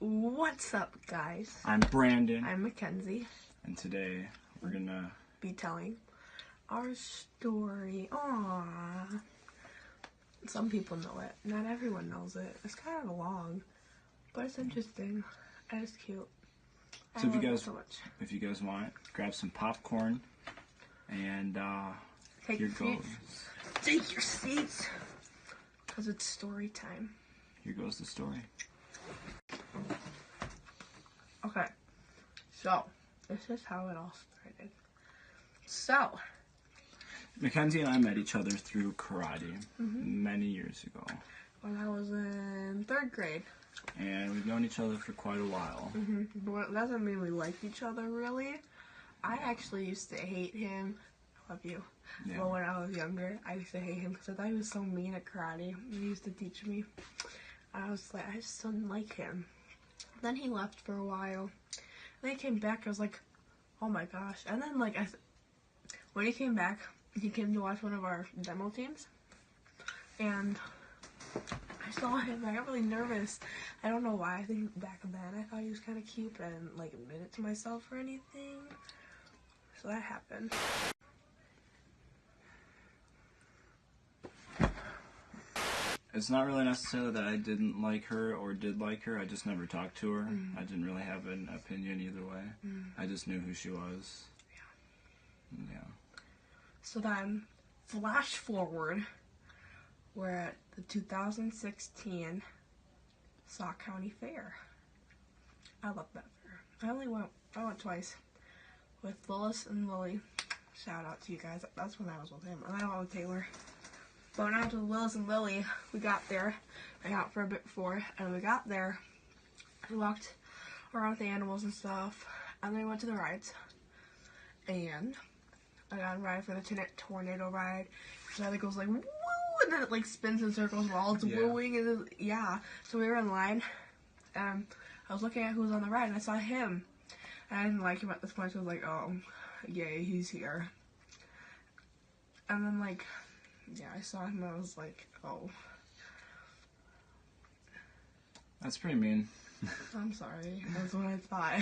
What's up, guys? I'm Brandon. I'm Mackenzie. And today we're gonna be telling our story. Aww. Some people know it. Not everyone knows it. It's kind of long, but it's interesting and it's cute. So if you guys want, grab some popcorn and here goes. Take your seats, because it's story time. Here goes the story. Okay, so this is how it all started. So, Mackenzie and I met each other through karate many years ago. When I was in 3rd grade. And we've known each other for quite a while. But it doesn't mean we liked each other, really. I actually used to hate him. I love you. Yeah. Well, when I was younger, I used to hate him because I thought he was so mean at karate. He used to teach me. I was like, I just didn't like him. Then he left for a while. Then he came back. I was like, oh my gosh. And then, like, when he came back, he came to watch one of our demo teams. And I saw him. I got really nervous. I don't know why. I think back then I thought he was kind of cute, but I didn't, like, admit it to myself or anything. So that happened. It's not really necessarily that I didn't like her or did like her. I just never talked to her. I didn't really have an opinion either way. I just knew who she was. Yeah. So then, flash forward, we're at the 2016 Sauk County Fair. I love that fair. I went twice with Willis and Lily. Shout out to you guys. That's when I was with him. And I went with Taylor. But when I went to Willis and Lily, we got there. I got for a bit before, and we got there. We walked around with the animals and stuff, and then we went to the rides. And I got a ride for the tornado ride, which I think goes like woo, and then it like spins in circles while it's wooing. And so we were in line, and I was looking at who was on the ride, and I saw him. And I didn't like him at this point, so I was like, oh, yay, he's here. And then like, I saw him and I was like, oh. That's pretty mean. I'm sorry. That's what I thought.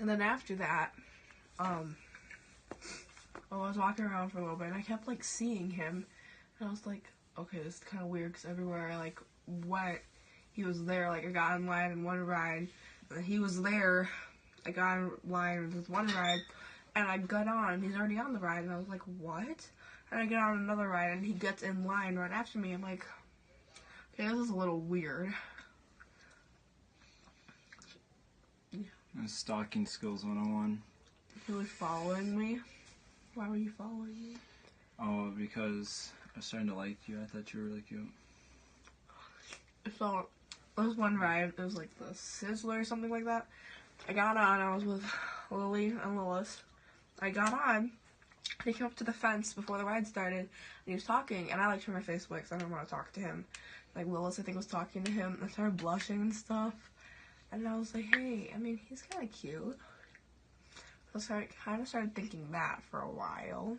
And then after that, I was walking around for a little bit and I kept like seeing him. And I was like, okay, this is kind of weird because everywhere I like went, he was there. Like I got in line in one ride, and he was there. I got in line with one ride. And I got on, and he's already on the ride, and I was like, what? And I get on another ride, and he gets in line right after me. I'm like, okay, this is a little weird. Stalking skills 101. He was following me. Why were you following me? Oh, because I was starting to like you. I thought you were really cute. So, there was one ride, it was like the Sizzler or something like that. I got on, I was with Lily and Willis. I got on, and he came up to the fence before the ride started, and he was talking, and I like turned my face away because I didn't want to talk to him. Like, Willis, I think, was talking to him, and I started blushing and stuff, and I was like, hey, I mean, he's kind of cute. So I kind of started thinking that for a while.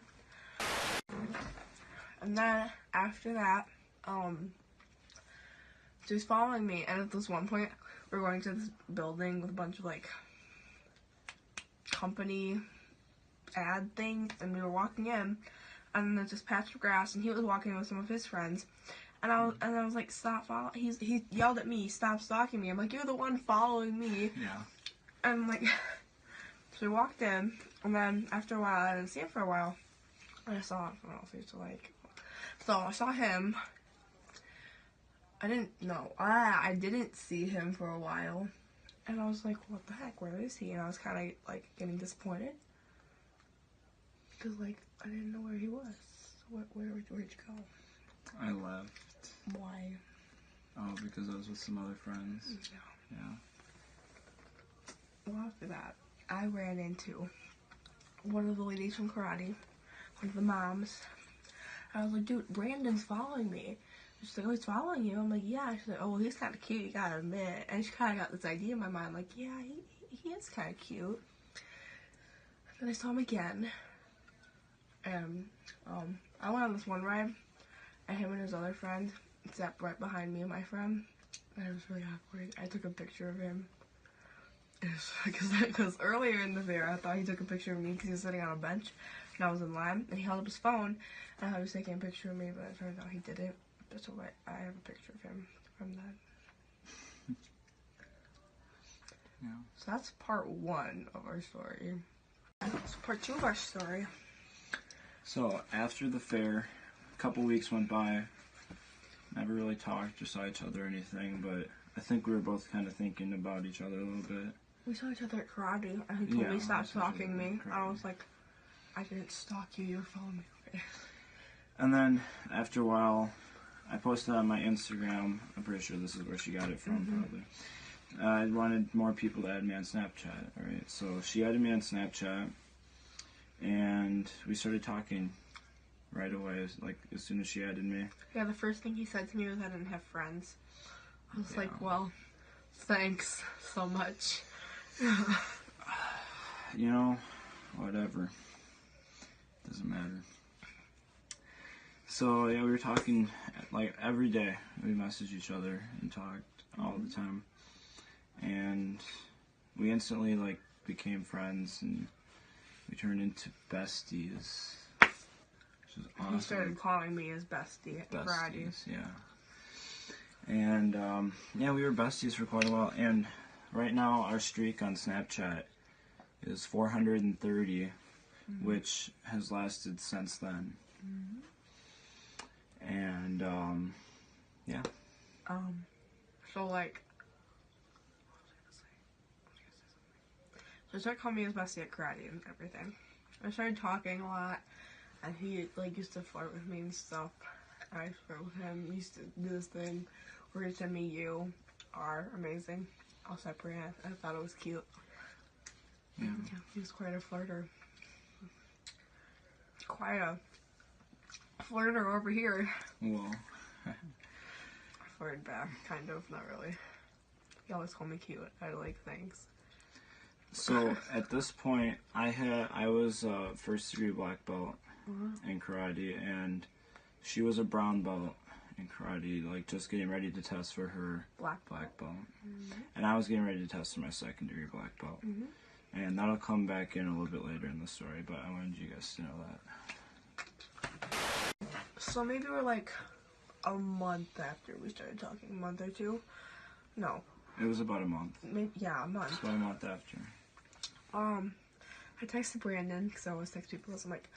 And then, after that, she was following me, and at this one point, we were going to this building with a bunch of, like, company ad things, and we were walking in, and there's this patch of grass, and he was walking with some of his friends, and I was like, stop following. He yelled at me, stop stalking me. I'm like, you're the one following me. Yeah. And like, so we walked in, and then after a while, I didn't see him for a while, and I saw someone else I used to like. So I saw him. I didn't see him for a while, and I was like, what the heck, where is he? And I was kind of like getting disappointed. Because, like, I didn't know where he was. Where'd you go? I left. Why? Oh, because I was with some other friends. Yeah. Well, after that, I ran into one of the ladies from karate, one of the moms. I was like, dude, Brandon's following me. She's like, oh, he's following you? I'm like, yeah. She's like, oh, well, he's kind of cute, you gotta admit. And she kind of got this idea in my mind, like, yeah, he is kind of cute. Then I saw him again. And I went on this one ride, and him and his other friend sat right behind me and my friend. It was really awkward. I took a picture of him. Because earlier in the fair, I thought he took a picture of me because he was sitting on a bench and I was in line, and he held up his phone and I thought he was taking a picture of me, but it turns out he didn't. So I have a picture of him from that. Yeah. So that's part 1 of our story. So part 2 of our story. So after the fair, a couple weeks went by. Never really talked or saw each other or anything, but I think we were both kind of thinking about each other a little bit. We saw each other at karate, and he told me stop stalking me. I was like, I didn't stalk you, you were following me. Okay. And then after a while, I posted on my Instagram. I'm pretty sure this is where she got it from, probably. I wanted more people to add me on Snapchat, right? So she added me on Snapchat, and we started talking right away, like as soon as she added me. Yeah, the first thing he said to me was I didn't have friends. I was like, well, thanks so much. You know, whatever. Doesn't matter. So, yeah, we were talking, like, every day. We messaged each other and talked all the time. And we instantly, like, became friends, and we turned into besties. Which is awesome. He started calling me his bestie at karate. Yeah. And, yeah, we were besties for quite a while. And right now, our streak on Snapchat is 430, which has lasted since then. And, yeah. So, like, so he started calling me his bestie at karate and everything. I started talking a lot, and he, like, used to flirt with me and stuff. I flirt with him. He used to do this thing where he'd send me, you are amazing. I'll separate. I thought it was cute. Yeah. He was quite a flirter. Quite a flirter over here. Well, I flirted back, kind of, not really. He always called me cute. I like things. so at this point, I was first degree black belt in karate, and she was a brown belt in karate, like just getting ready to test for her black belt. And I was getting ready to test for my second degree black belt. And that'll come back in a little bit later in the story, but I wanted you guys to know that. So maybe we're like a month after we started talking, a month or two. No. It was about a month. Maybe, yeah, a month. It's about a month after. I texted Brandon, because I always text people, I'm like,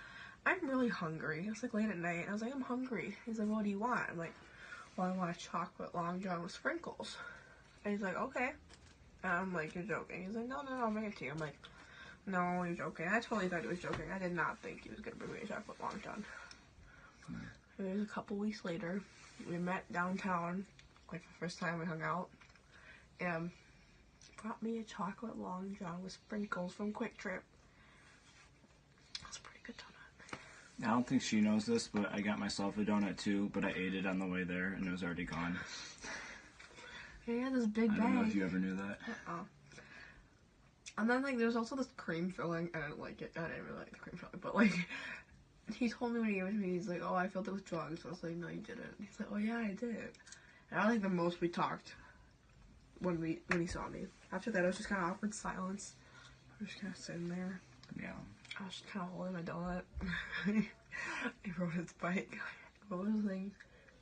I'm really hungry. It was like late at night, and I was like, I'm hungry. He's like, what do you want? I'm like, well, I want a chocolate Long John with sprinkles. And he's like, okay. And I'm like, you're joking. He's like, no, I'll bring it to you. I'm like, no, you're joking. I totally thought he was joking. I did not think he was going to bring me a chocolate Long John. It was a couple weeks later. We met downtown, like the first time we hung out. And brought me a chocolate Long John with sprinkles from Quick Trip. That's a pretty good donut. I don't think she knows this, but I got myself a donut too, but I ate it on the way there, and it was already gone. Yeah, this big bag. I don't know if you ever knew that. And then, like, there's also this cream filling. I didn't like it. I didn't really like the cream filling, but, like, he told me when he gave it to me, he's like, oh, I filled it with drugs. I was like, no, you didn't. He's like, oh, yeah, I did. And I like the most we talked when he saw me. After that, it was just kind of awkward silence. I was just kind of sitting there. Yeah. I was just kind of holding my donut. He rode his bike. What was the thing?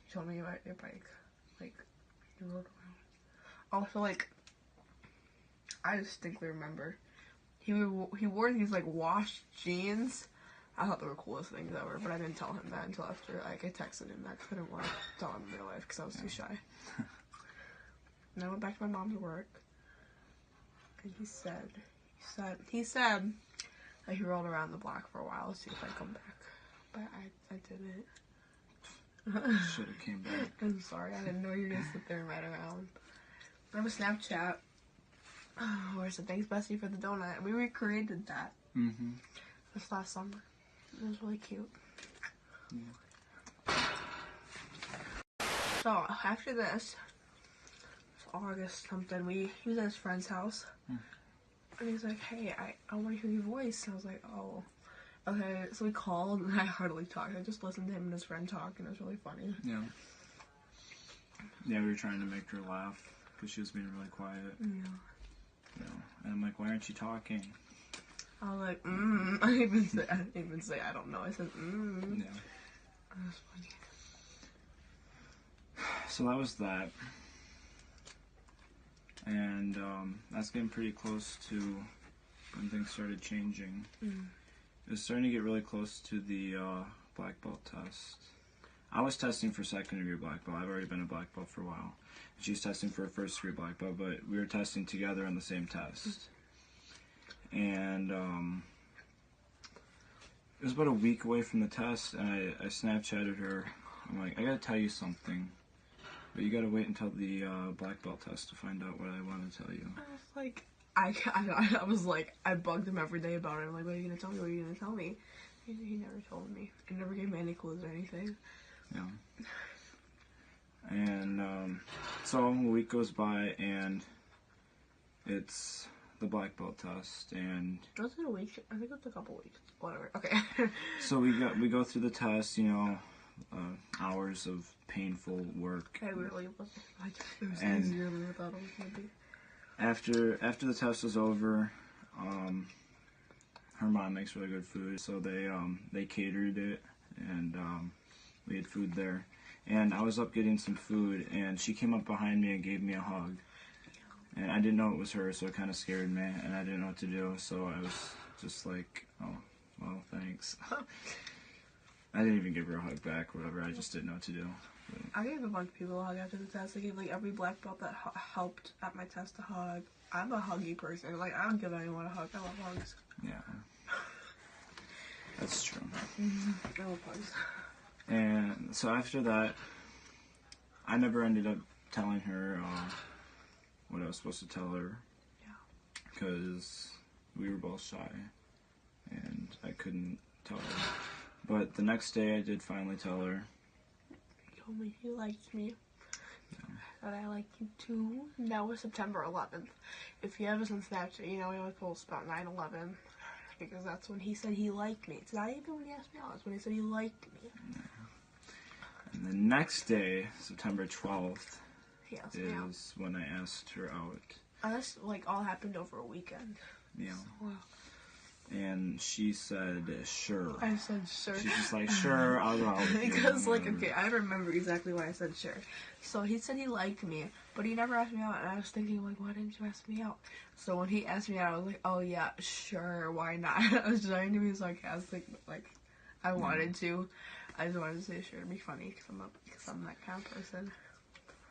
He told me about your bike. Like, you rode around. Also, like, I distinctly remember he wore these, like, washed jeans. I thought they were the coolest things ever, but I didn't tell him that until after, like, I texted him that because I didn't want to tell him in real life because I was too shy. And I went back to my mom's work, and he said that he rolled around the block for a while to see if I'd come back, but I didn't. Should have came back. I'm sorry, I didn't know you were gonna sit there and ride around. I have a Snapchat where it said, thanks bestie for the donut. We recreated that this last summer. It was really cute. Yeah. So after this, it's August something, he was at his friend's house. And he's like, hey, I want to hear your voice. And I was like, oh, okay. So we called, and I hardly talked. I just listened to him and his friend talk, and it was really funny. Yeah. Yeah, we were trying to make her laugh because she was being really quiet. Yeah. You know, and I'm like, why aren't you talking? I was like, I didn't even say I don't know. I said, Yeah. That was funny. So that was that. And that's getting pretty close to when things started changing. It was starting to get really close to the black belt test. I was testing for second degree black belt. I've already been a black belt for a while. She was testing for a first degree black belt, but we were testing together on the same test. And it was about a week away from the test, and I Snapchatted her. I'm like, I gotta tell you something, but you gotta wait until the black belt test to find out what I want to tell you. I was like, I was like, I bugged him every day about it. I'm like, what are you gonna tell me? What are you gonna tell me? He never told me. He never gave me any clues or anything. Yeah. And so a week goes by, and it's the black belt test, and Was it a week? I think it was a couple weeks. Whatever. Okay. so we go through the test, you know, hours of painful work. I really was. It was And easier than I thought it was gonna be. After the test was over, her mom makes really good food, so they catered it, and we had food there. And I was up getting some food, and she came up behind me and gave me a hug. And I didn't know it was her, so it kind of scared me, and I didn't know what to do, so I was just like, oh, well, thanks. I didn't even give her a hug back or whatever, I just didn't know what to do. But I gave a bunch of people a hug after the test. I gave like every black belt that helped at my test a hug. I'm a huggy person. Like, I don't give anyone a hug. I love hugs. yeah. That's true. I love hugs. And so after that, I never ended up telling her what I was supposed to tell her. Yeah. Because we were both shy, and I couldn't tell her. But the next day I did finally tell her. He told me he liked me. Yeah. That I like you too. That was September 11th. If you have us on Snapchat, you know we always post about 9/11. Because that's when he said he liked me. It's not even when he asked me out. It's when he said he liked me. Yeah. And the next day, September 12th, is when I asked her out. And this, like, all happened over a weekend. Yeah. So, and she said, sure. I said, sure. She's just like, sure, I'll go out with you. Because, like, okay, I remember exactly why I said sure. So he said he liked me, but he never asked me out, and I was thinking, like, why didn't you ask me out? So when he asked me out, I was like, oh, yeah, sure, why not? I was trying to be sarcastic, but, like, I wanted to. I just wanted to say sure to be funny, because I'm that kind of person.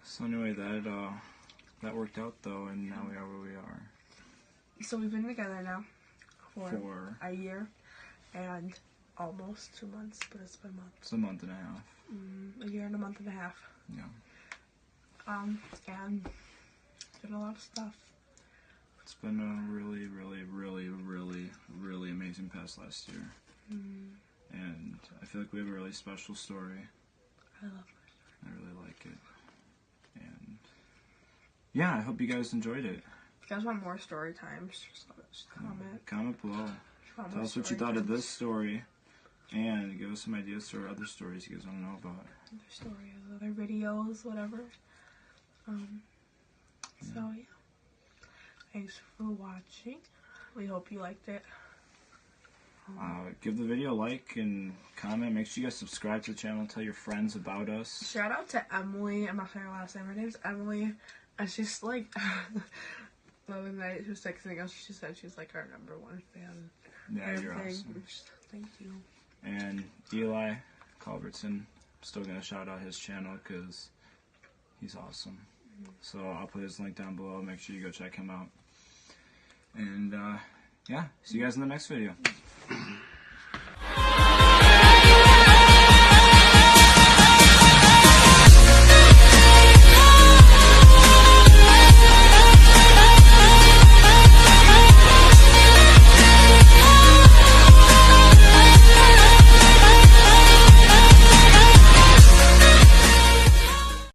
So anyway, that worked out, though, and now we are where we are. So we've been together now for a year and almost 2 months, but it's been months. It's a month and a half. A year and a month and a half. Yeah. And did a lot of stuff. It's been a really, really, really, really, really amazing past last year. And I feel like we have a really special story. I love our story. I really like it. And yeah, I hope you guys enjoyed it. If you guys want more story times, just comment. Comment below. Tell us what you thought of this story, and give us some ideas for other stories you guys want to know about. Other stories, other videos, whatever. So yeah. Thanks for watching. We hope you liked it. Give the video a like and comment. Make sure you guys subscribe to the channel. Tell your friends about us. Shout out to Emily. I'm not saying her last name. Her name's Emily. And she's like, the other night she was texting us. She said she's like our #1 fan. Yeah, you're awesome. Thank you. And Eli Culbertson, still gonna shout out his channel because he's awesome. So I'll put his link down below. Make sure you go check him out. And yeah, see you guys in the next video.